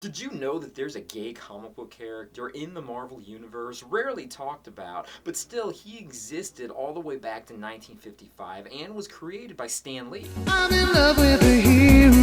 Did you know that there's a gay comic book character in the Marvel Universe, rarely talked about, but still he existed all the way back to 1955 and was created by Stan Lee? I'm in love with a hero.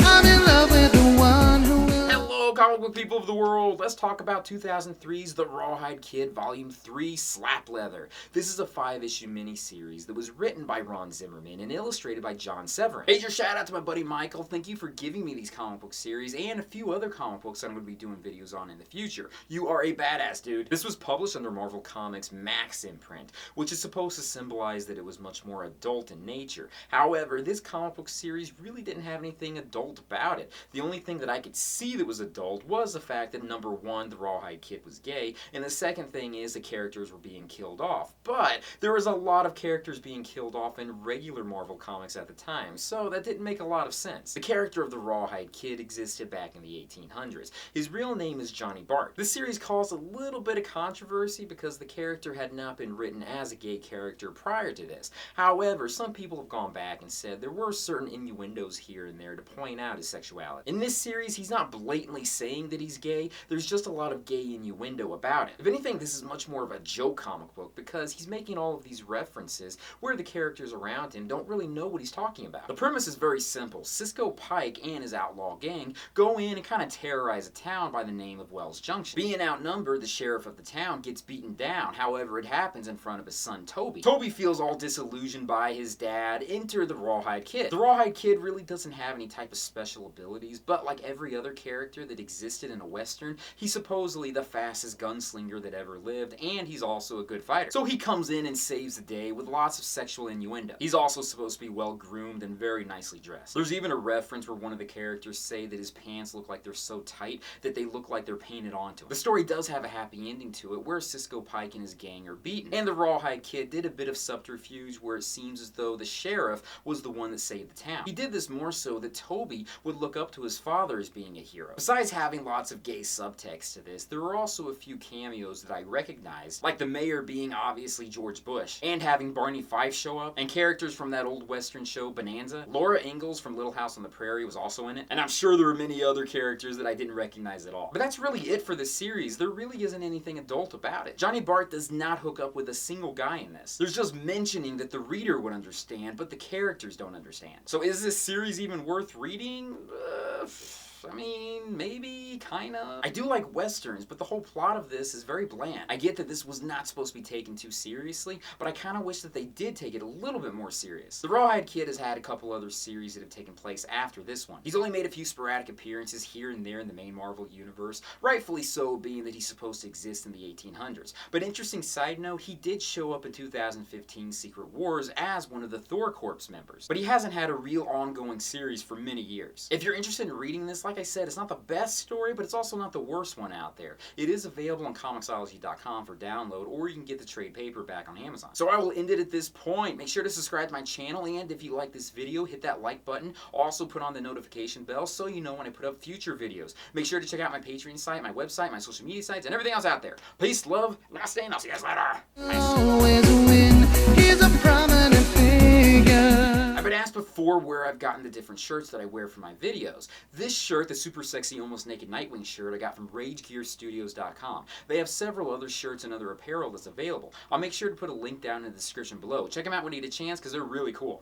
I'm in love with the one who will. Hello, comic book people of the world! Let's talk about 2003's The Rawhide Kid Volume 3 Slap Leather. This is a 5-issue miniseries that was written by Ron Zimmerman and illustrated by John Severin. Major shout out to my buddy Michael. Thank you for giving me these comic book series and a few other comic books that I'm going to be doing videos on in the future. You are a badass, dude. This was published under Marvel Comics Max imprint, which is supposed to symbolize that it was much more adult in nature. However, this comic book series really didn't have anything adult about it. The only thing that I could see that was adult was the fact that number one, the Rawhide Kid was gay, and the second thing is the characters were being killed off. But there was a lot of characters being killed off in regular Marvel comics at the time, so that didn't make a lot of sense. The character of the Rawhide Kid existed back in the 1800s. His real name is Johnny Bart. This series caused a little bit of controversy because the character had not been written as a gay character prior to this. However, some people have gone back and said there were certain innuendos here and there to point out his sexuality. In this series, he's not blatantly saying that he's gay, there's just a lot of gay innuendo about it. If anything, this is much more of a joke comic book because he's making all of these references where the characters around him don't really know what he's talking about. The premise is very simple. Cisco Pike and his outlaw gang go in and kind of terrorize a town by the name of Wells Junction. Being outnumbered, the sheriff of the town gets beaten down. However, it happens in front of his son Toby. Toby feels all disillusioned by his dad. Enter the Rawhide Kid. The Rawhide Kid really doesn't have any type of special abilities, but like every other character that existed in a Western, he's supposedly the fastest gunslinger that ever lived, and he's also a good fighter. So he comes in and saves the day with lots of sexual innuendo. He's also supposed to be well groomed and very nicely dressed. There's even a reference where one of the characters say that his pants look like they're so tight that they look like they're painted onto him. The story does have a happy ending to it where Cisco Pike and his gang are beaten, and the Rawhide Kid did a bit of subterfuge where it seems as though the sheriff was the one that saved the town. He did this more so that Toby would look up to his father as being a hero. Besides having lots of gay subtext to this, there were also a few cameos that I recognized, like the mayor being obviously George Bush, and having Barney Fife show up, and characters from that old Western show Bonanza. Laura Ingalls from Little House on the Prairie was also in it, and I'm sure there were many other characters that I didn't recognize at all. But that's really it for this series. There really isn't anything adult about it. Johnny Bart does not hook up with a single guy in this. There's just mentioning that the reader would understand, but the characters don't understand. So is this series even worth reading? I mean, maybe, kinda. I do like Westerns, but the whole plot of this is very bland. I get that this was not supposed to be taken too seriously, but I kinda wish that they did take it a little bit more serious. The Rawhide Kid has had a couple other series that have taken place after this one. He's only made a few sporadic appearances here and there in the main Marvel universe, rightfully so being that he's supposed to exist in the 1800s. But interesting side note, he did show up in 2015 Secret Wars as one of the Thor Corps members, but he hasn't had a real ongoing series for many years. If you're interested in reading this, like I said, it's not the best story, but it's also not the worst one out there. It is available on Comixology.com for download, or you can get the trade paperback on Amazon. So I will end it at this point. Make sure to subscribe to my channel, and if you like this video, hit that like button. Also put on the notification bell so you know when I put up future videos. Make sure to check out my Patreon site, my website, my social media sites, and everything else out there. Peace, love, namaste, and I'll see you guys later. Always win. He's a prominent figure. I've been asked before where I've gotten the different shirts that I wear for my videos. This shirt, the super sexy almost naked Nightwing shirt, I got from RageGearStudios.com. They have several other shirts and other apparel that's available. I'll make sure to put a link down in the description below. Check them out when you get a chance because they're really cool.